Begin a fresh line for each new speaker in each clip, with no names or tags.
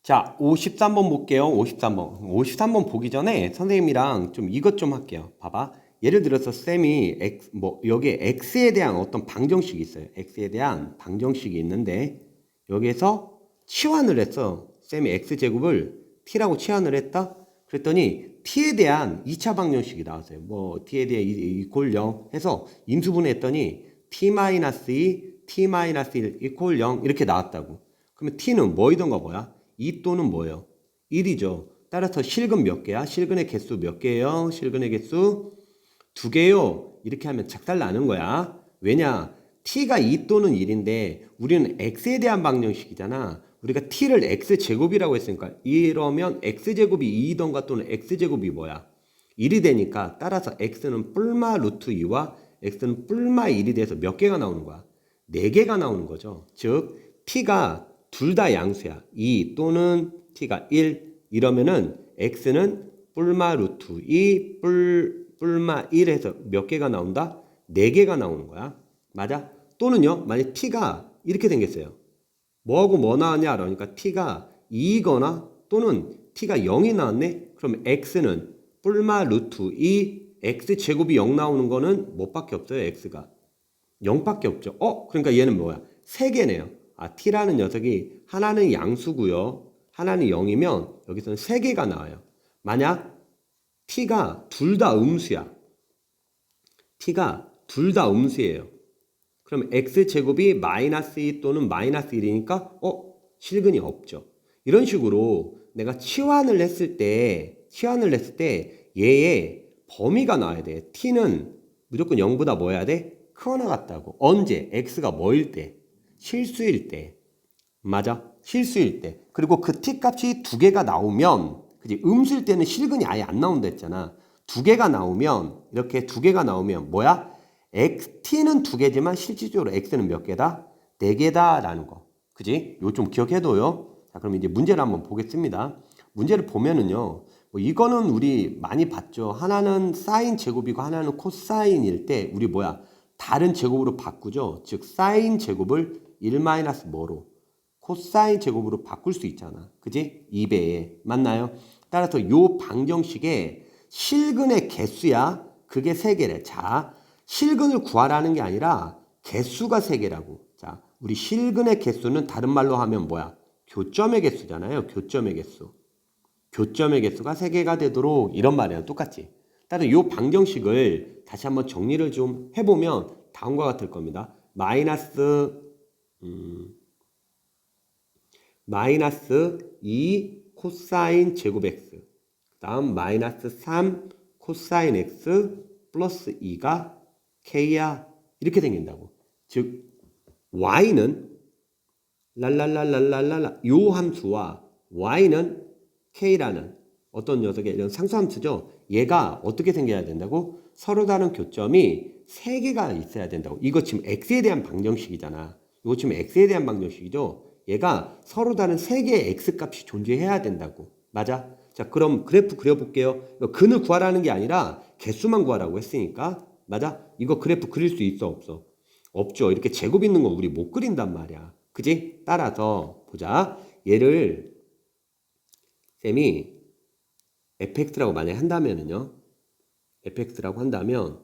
자, 53번 볼게요. 53번. 53번 보기 전에 선생님이랑 좀 이것 좀 할게요. 봐봐. 예를 들어서 쌤이 여기에 x에 대한 어떤 방정식이 있어요. x에 대한 방정식이 있는데 여기에서 치환을 했어. 쌤이 x제곱을 t라고 치환을 했다. 그랬더니 t에 대한 2차 방정식이 나왔어요. t에 대한 이퀄 0 해서 인수분해했더니 t-2, t-1 이퀄 0 이렇게 나왔다고. 그러면 t는 뭐이던가 뭐야? 2 또는 뭐예요? 1이죠. 따라서 실근 몇 개야? 실근의 개수 몇 개예요? 실근의 개수 2개요. 이렇게 하면 작살나는 거야. 왜냐? t가 2 또는 1인데 우리는 x에 대한 방정식이잖아. 우리가 t를 x제곱이라고 했으니까 이러면 x제곱이 2이던가 또는 x제곱이 뭐야? 1이 되니까 따라서 x는 뿔마 루트 2와 x는 뿔마 1이 돼서 몇 개가 나오는 거야? 4개가 나오는 거죠. 즉 t가 둘 다 양수야. 2 또는 t가 1 이러면은 x는 뿔마 루트 2 뿔마 1 해서 몇 개가 나온다? 4개가 나오는 거야. 맞아? 또는요. 만약 t가 이렇게 생겼어요. 뭐하고 뭐 나왔냐? 그러니까 t가 2거나 또는 t가 0이 나왔네? 그럼 x는 뿔마 루트 2 x제곱이 0 나오는 거는 뭐밖에 없어요? x가 0밖에 없죠. 그러니까 얘는 뭐야? 3개네요. t라는 녀석이 하나는 양수고요. 하나는 0이면 여기서는 3개가 나와요. 만약 t가 둘 다 음수야. t가 둘 다 음수예요. 그럼 x제곱이 마이너스 2 또는 마이너스 1이니까 실근이 없죠. 이런 식으로 내가 치환을 했을 때 얘의 범위가 나와야 돼. t는 무조건 0보다 뭐 해야 돼? 크거나 같다고. 언제? x가 뭐일 때? 실수일 때. 맞아? 실수일 때. 그리고 그 t 값이 2개가 나오면 그지? 음수일 때는 실근이 아예 안 나온다 했잖아. 2개가 나오면 이렇게 2개가 나오면 뭐야? t는 2개지만 실질적으로 x는 몇 개다? 4개다 라는 거. 그지? 이거 좀 기억해둬요. 자, 그럼 이제 문제를 한번 보겠습니다. 문제를 보면은요. 이거는 우리 많이 봤죠. 하나는 사인 제곱이고 하나는 코사인일 때 우리 다른 제곱으로 바꾸죠. 즉 사인 제곱을 1 마이너스 뭐로? 코사인 제곱으로 바꿀 수 있잖아. 그지? 2배에. 맞나요? 따라서 요 방정식에 실근의 개수야. 그게 3개래. 자, 실근을 구하라는 게 아니라 개수가 3개라고. 자, 우리 실근의 개수는 다른 말로 하면 뭐야? 교점의 개수잖아요. 교점의 개수. 교점의 개수가 3개가 되도록 이런 말이야. 똑같지? 따라서 이 방정식을 다시 한번 정리를 좀 해보면 다음과 같을 겁니다. 마이너스 2 코사인 제곱 x 그 다음 마이너스 3 코사인 x 플러스 2가 k야. 이렇게 생긴다고. 즉 y는 랄랄랄랄랄랄라 요 함수와 y는 k라는 어떤 녀석의 이런 상수함수죠. 얘가 어떻게 생겨야 된다고? 서로 다른 교점이 3개가 있어야 된다고. 이거 지금 x에 대한 방정식이잖아. 이거 지금 x에 대한 방정식이죠. 얘가 서로 다른 3개의 x값이 존재해야 된다고. 맞아? 자, 그럼 그래프 그려볼게요. 근을 구하라는 게 아니라 개수만 구하라고 했으니까. 맞아? 이거 그래프 그릴 수 있어 없어? 없죠. 이렇게 제곱 있는 거 우리 못 그린단 말이야. 그지? 따라서 보자. 얘를 쌤이 fx라고 만약에 한다면은요. fx라고 한다면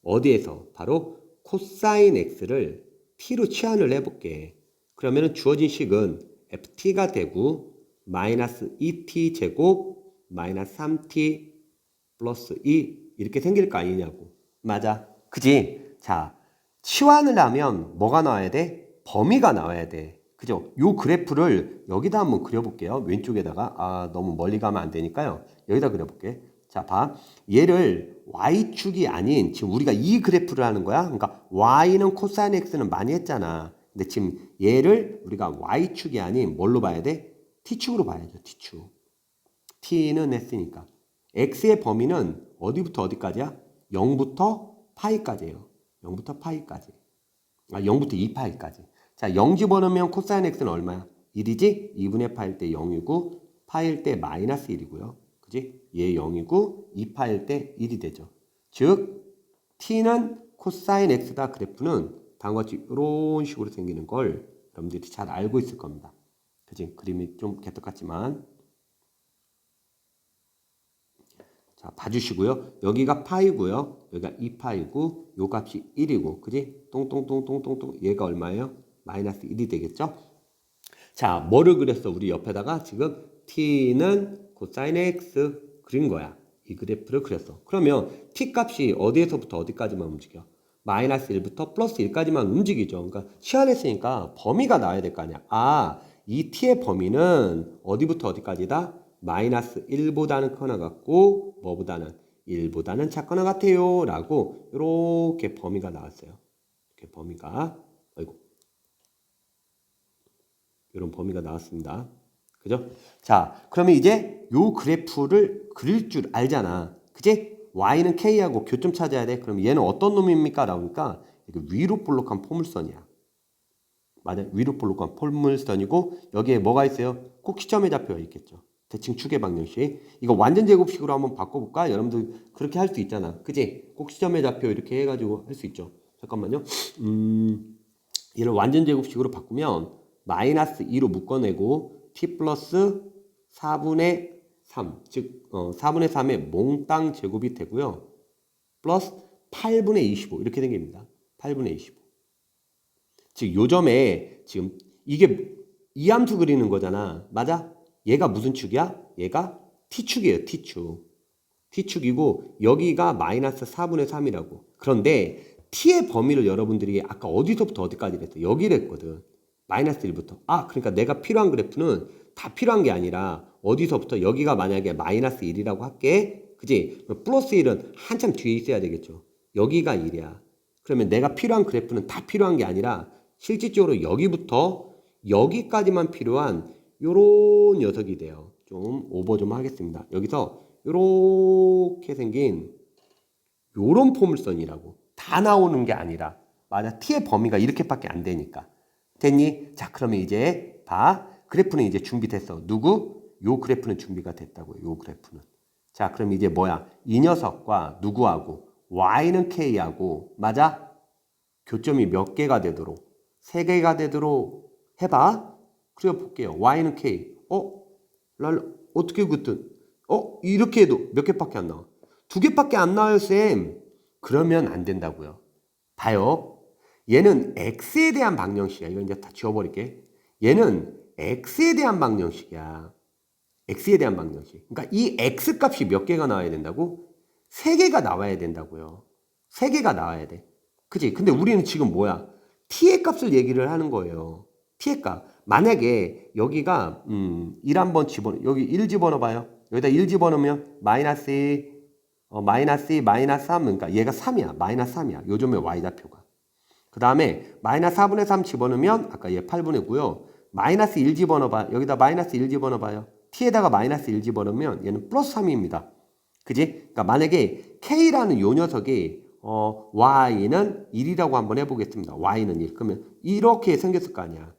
어디에서? 바로 코사인 x를 t로 치환을 해볼게. 그러면은 주어진 식은 ft가 되고 마이너스 2t 제곱 마이너스 3t 플러스 2 이렇게 생길 거 아니냐고. 맞아. 그지? 자, 치환을 하면 뭐가 나와야 돼? 범위가 나와야 돼. 그죠? 요 그래프를 여기다 한번 그려볼게요. 왼쪽에다가. 너무 멀리 가면 안 되니까요. 여기다 그려볼게. 자, 봐. 얘를 y축이 아닌 지금 우리가 이 그래프를 하는 거야. 그러니까 y는 코사인 x는 많이 했잖아. 근데 지금 얘를 우리가 y축이 아닌 뭘로 봐야 돼? t축으로 봐야죠. t축. t는 했으니까. x의 범위는 어디부터 어디까지야? 0부터 파이까지예요. 0부터 파이까지. 0부터 2파이까지. 자, 0 집어넣으면 코사인 x는 얼마야? 1이지? 2분의 파일 때 0이고 파일 때 마이너스 1이고요. 그지? 얘 0이고 2파일 때 1이 되죠. 즉 t는 코사인 x다 그래프는 다음과 같이 이런 식으로 생기는 걸 여러분들이 잘 알고 있을 겁니다. 그지? 그림이 좀 개떡 같지만. 자, 봐주시고요. 여기가 파이고요. 여기가 2파이고 요 값이 1이고 그지? 똥똥똥똥똥똥 얘가 얼마예요? 마이너스 1이 되겠죠? 자, 뭐를 그렸어? 우리 옆에다가 지금 t는 코사인 x 그린 거야. 이 그래프를 그렸어. 그러면 t 값이 어디에서부터 어디까지만 움직여? 마이너스 1부터 플러스 1까지만 움직이죠. 그러니까 시안했으니까 범위가 나와야 될 거 아니야. 아, 이 t의 범위는 어디부터 어디까지다? 마이너스 1보다는 커나 같고 뭐보다는 1보다는 작거나 같아요 라고 이렇게 범위가 나왔어요. 이렇게 범위가 아이고 이런 범위가 나왔습니다. 그죠? 자, 그러면 이제 요 그래프를 그릴 줄 알잖아. 그지? y는 k하고 교점 찾아야 돼. 그럼 얘는 어떤 놈입니까? 라니까 위로 볼록한 포물선이야. 맞아, 위로 볼록한 포물선이고 여기에 뭐가 있어요? 꼭 시점에 잡혀 있겠죠. 대칭 추계 방정식. 이거 완전 제곱식으로 한번 바꿔볼까? 여러분들 그렇게 할 수 있잖아. 그지? 꼭 시점에 잡혀 이렇게 해가지고 할 수 있죠. 잠깐만요. 얘를 완전 제곱식으로 바꾸면 마이너스 2로 묶어내고 t 플러스 4분의 3, 즉 4분의 3의 몽땅 제곱이 되고요. 플러스 8분의 25 이렇게 생깁니다. 8분의 25. 즉 요점에 지금 이게 이 함수 그리는 거잖아. 맞아? 얘가 무슨 축이야? 얘가 t축이에요. t축. t축이고 여기가 마이너스 4분의 3이라고. 그런데 t의 범위를 여러분들이 아까 어디서부터 어디까지 했어? 여기를 했거든. 마이너스 1부터. 아, 그러니까 내가 필요한 그래프는 다 필요한 게 아니라 어디서부터 여기가 만약에 마이너스 1이라고 할게. 그지? 플러스 1은 한참 뒤에 있어야 되겠죠. 여기가 1이야. 그러면 내가 필요한 그래프는 다 필요한 게 아니라 실질적으로 여기부터 여기까지만 필요한 요런 녀석이 돼요. 좀 오버 좀 하겠습니다. 여기서 요렇게 생긴 요런 포물선이라고. 다 나오는 게 아니라. 맞아. t의 범위가 이렇게밖에 안 되니까. 됐니? 자, 그러면 이제 봐. 그래프는 이제 준비됐어. 누구? 요 그래프는 준비가 됐다고요. 요 그래프는. 자, 그럼 이제 뭐야? 이 녀석과 누구하고? y는 k하고 맞아? 교점이 몇 개가 되도록? 3개가 되도록 해봐. 그려볼게요. y는 k. 어떻게 그랬든 이렇게 해도 몇 개밖에 안 나와? 2개밖에 안 나와요, 쌤. 그러면 안 된다고요. 봐요. 얘는 x에 대한 방정식이야. 이거 이제 다 지워버릴게. 얘는 x에 대한 방정식이야. x에 대한 방정식. 그러니까 이 x 값이 몇 개가 나와야 된다고? 3개가 나와야 된다고요. 3개가 나와야 돼. 그치? 근데 우리는 지금 뭐야? t의 값을 얘기를 하는 거예요. t의 값. 만약에 여기가 1 한번 집어넣어. 여기 1 집어넣어봐요. 여기다 1 집어넣으면 마이너스 2, 마이너스 2, 마이너스 3. 그러니까 얘가 3이야. 마이너스 3이야. 요즘에 y좌표가. 그 다음에 마이너스 4분의 3 집어넣으면 아까 얘 8분의 9요. 마이너스 1 집어넣어봐. 여기다 마이너스 1 집어넣어봐요. t에다가 마이너스 1 집어넣으면 얘는 플러스 3입니다. 그지? 그러니까 만약에 k라는 요 녀석이 y는 1이라고 한번 해보겠습니다. y는 1. 그러면 이렇게 생겼을 거 아니야.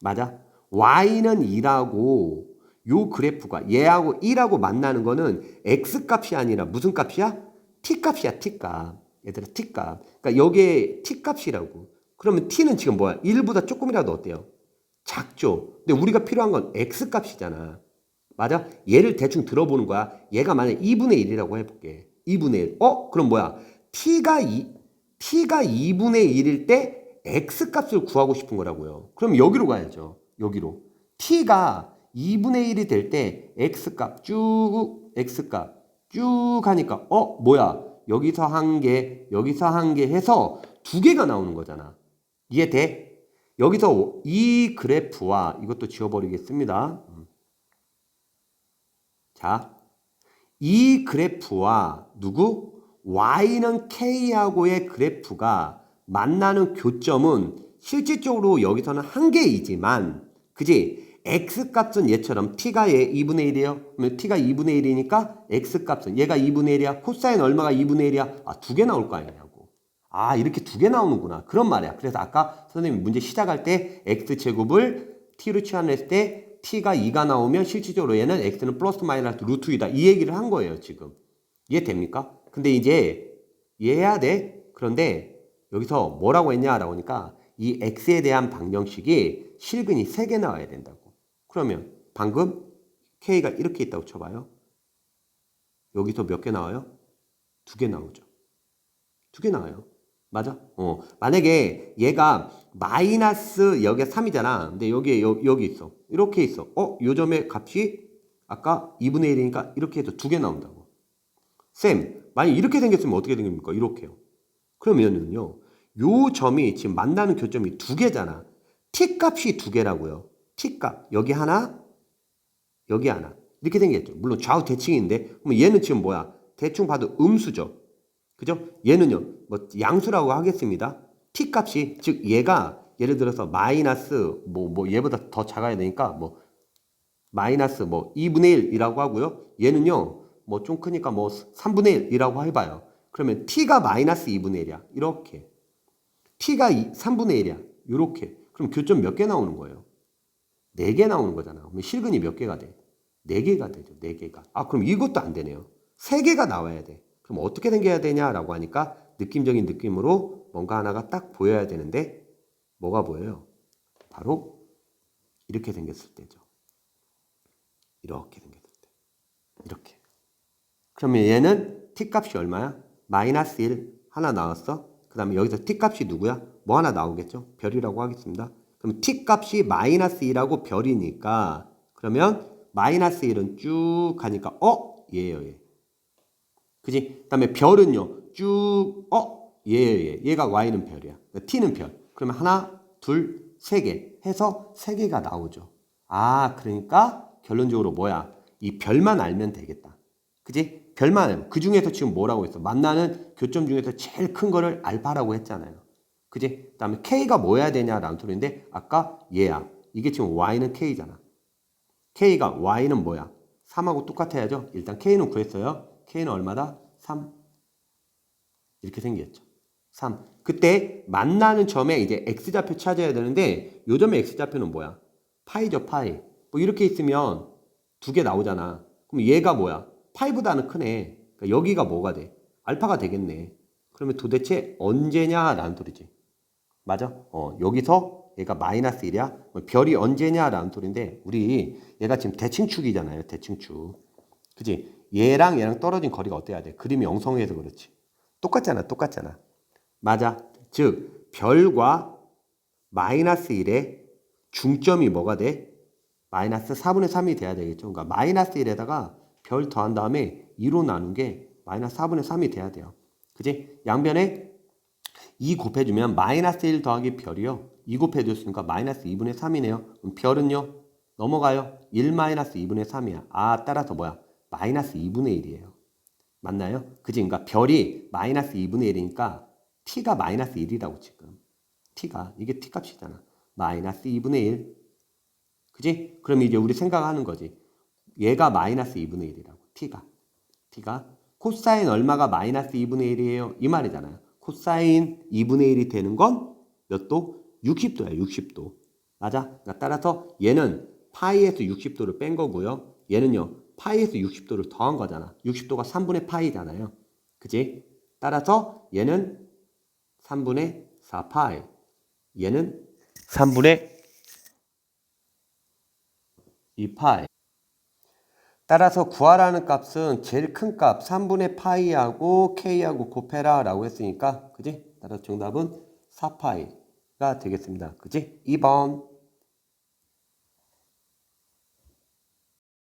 맞아? y는 2라고 요 그래프가 얘하고 1하고 만나는 거는 x값이 아니라 무슨 값이야? t값이야. t값. 얘들아 t값. 그러니까 여기에 t값이라고. 그러면 t는 지금 뭐야? 1보다 조금이라도 어때요? 작죠. 근데 우리가 필요한 건 x값이잖아. 맞아? 얘를 대충 들어보는 거야. 얘가 만약 2분의 1이라고 해볼게. 2분의 1. 그럼 뭐야? t가 2분의 1일 때 x값을 구하고 싶은 거라고요. 그럼 여기로 가야죠. 여기로. t가 2분의 1이 될 때 x값 쭉 하니까 뭐야? 여기서 한 개, 여기서 한 개 해서 2개가 나오는 거잖아. 이해돼? 여기서 이 그래프와 이것도 지워버리겠습니다. 자, 이 그래프와 누구? y는 k하고의 그래프가 만나는 교점은 실질적으로 여기서는 한 개이지만 그지? x값은 얘처럼 t가 얘 2분의 1이에요. 그러면 t가 2분의 1이니까 x값은 얘가 2분의 1이야. 코사인 얼마가 2분의 1이야? 2개 나올 거 아니냐고. 이렇게 2개 나오는구나. 그런 말이야. 그래서 아까 선생님이 문제 시작할 때 x제곱을 t로 치환했을 때 t가 2가 나오면 실질적으로 얘는 x는 플러스 마이너스 루트 2다. 이 얘기를 한 거예요, 지금. 이해됩니까? 근데 이제 이해해야 돼. 그런데 여기서 뭐라고 했냐라고 하니까 이 x에 대한 방정식이 실근이 3개 나와야 된다고. 그러면 방금 K가 이렇게 있다고 쳐봐요. 여기서 몇 개 나와요? 2개 나오죠. 2개 나와요. 맞아? 만약에 얘가 마이너스 여기가 3이잖아. 근데 여기 있어. 이렇게 있어. 요 점의 값이 아까 2분의 1이니까 이렇게 해서 2개 나온다고. 쌤, 만약 이렇게 생겼으면 어떻게 생깁니까? 이렇게요. 그러면은요, 요 점이 지금 만나는 교점이 2개잖아. t 값이 2개라고요. t 값. 여기 하나, 여기 하나. 이렇게 생겼죠. 물론 좌우 대칭인데, 그럼 얘는 지금 뭐야? 대충 봐도 음수죠. 그죠? 얘는요, 뭐 양수라고 하겠습니다. t 값이, 즉 얘가 예를 들어서 마이너스 뭐 얘보다 더 작아야 되니까 뭐 마이너스 뭐 2분의 1이라고 하고요. 얘는요, 뭐 좀 크니까 뭐 3분의 1이라고 해봐요. 그러면 t가 마이너스 2분의 1이야. 이렇게. t가 3분의 1이야. 이렇게. 그럼 교점 몇 개 나오는 거예요? 4개 나오는 거잖아. 그럼 실근이 몇 개가 돼? 4개가 되죠. 4개가. 아, 그럼 이것도 안 되네요. 3개가 나와야 돼. 그럼 어떻게 생겨야 되냐라고 하니까 느낌적인 느낌으로 뭔가 하나가 딱 보여야 되는데 뭐가 보여요? 바로 이렇게 생겼을 때죠. 이렇게 생겼을 때. 이렇게. 그러면 얘는 t값이 얼마야? 마이너스 1 하나 나왔어. 그 다음에 여기서 t값이 누구야? 뭐 하나 나오겠죠? 별이라고 하겠습니다. 그럼 t값이 마이너스 2라고 별이니까 그러면 마이너스 1은 쭉 가니까 얘예요 얘. 그지? 그 다음에 별은요 쭉 얘예요 얘. 얘가 y는 별이야. 그러니까 t는 별. 그러면 하나 둘 세 개 해서 3개가 나오죠. 아, 그러니까 결론적으로 뭐야? 이 별만 알면 되겠다. 그지? 별만 알면. 그 중에서 지금 뭐라고 했어? 만나는 교점 중에서 제일 큰 거를 알파라고 했잖아요. 그지? 그 다음에 K가 뭐여야 되냐라는 소리인데 아까 얘야. 이게 지금 Y는 K잖아. K가 Y는 뭐야? 3하고 똑같아야죠. 일단 K는 구했어요. K는 얼마다? 3. 이렇게 생겼죠. 3. 그때 만나는 점에 이제 X좌표 찾아야 되는데 요 점의 X좌표는 뭐야? 파이죠, 파이. 뭐 이렇게 있으면 2개 나오잖아. 그럼 얘가 뭐야? 파이보다는 크네. 그러니까 여기가 뭐가 돼? 알파가 되겠네. 그러면 도대체 언제냐라는 소리지. 맞아? 여기서 얘가 마이너스 1이야? 별이 언제냐라는 소리인데 우리 얘가 지금 대칭축이잖아요. 대칭축. 그지? 얘랑 떨어진 거리가 어때야 돼? 그림이 엉성해서 그렇지. 똑같잖아. 맞아. 즉 별과 마이너스 1의 중점이 뭐가 돼? 마이너스 4분의 3이 돼야 되겠죠. 그러니까 마이너스 1에다가 별 더한 다음에 2로 나눈 게 마이너스 4분의 3이 돼야 돼요. 그지? 양변에 2 곱해주면 마이너스 1 더하기 별이요. 2 곱해줬으니까 마이너스 2분의 3이네요. 그럼 별은요? 넘어가요. 1 마이너스 2분의 3이야. 아, 따라서 뭐야? 마이너스 2분의 1이에요. 맞나요? 그지? 그러니까 별이 마이너스 2분의 1이니까 t가 마이너스 1이라고 지금. t가. 이게 t 값이잖아. 마이너스 2분의 1. 그지? 그럼 이제 우리 생각하는 거지. 얘가 마이너스 2분의 1이라고. t가. 코사인 얼마가 마이너스 2분의 1이에요? 이 말이잖아요. 코사인 2분의 1이 되는 건 몇 도? 60도야, 60도. 맞아? 그러니까 따라서 얘는 파이에서 60도를 뺀 거고요. 얘는요, 파이에서 60도를 더한 거잖아. 60도가 3분의 파이잖아요. 그지? 따라서 얘는 3분의 4파이. 얘는 3분의 2파이. 따라서 구하라는 값은 제일 큰 값 3분의 파이하고 K하고 곱해라 라고 했으니까 그지? 따라서 정답은 4파이가 되겠습니다. 그지? 2번.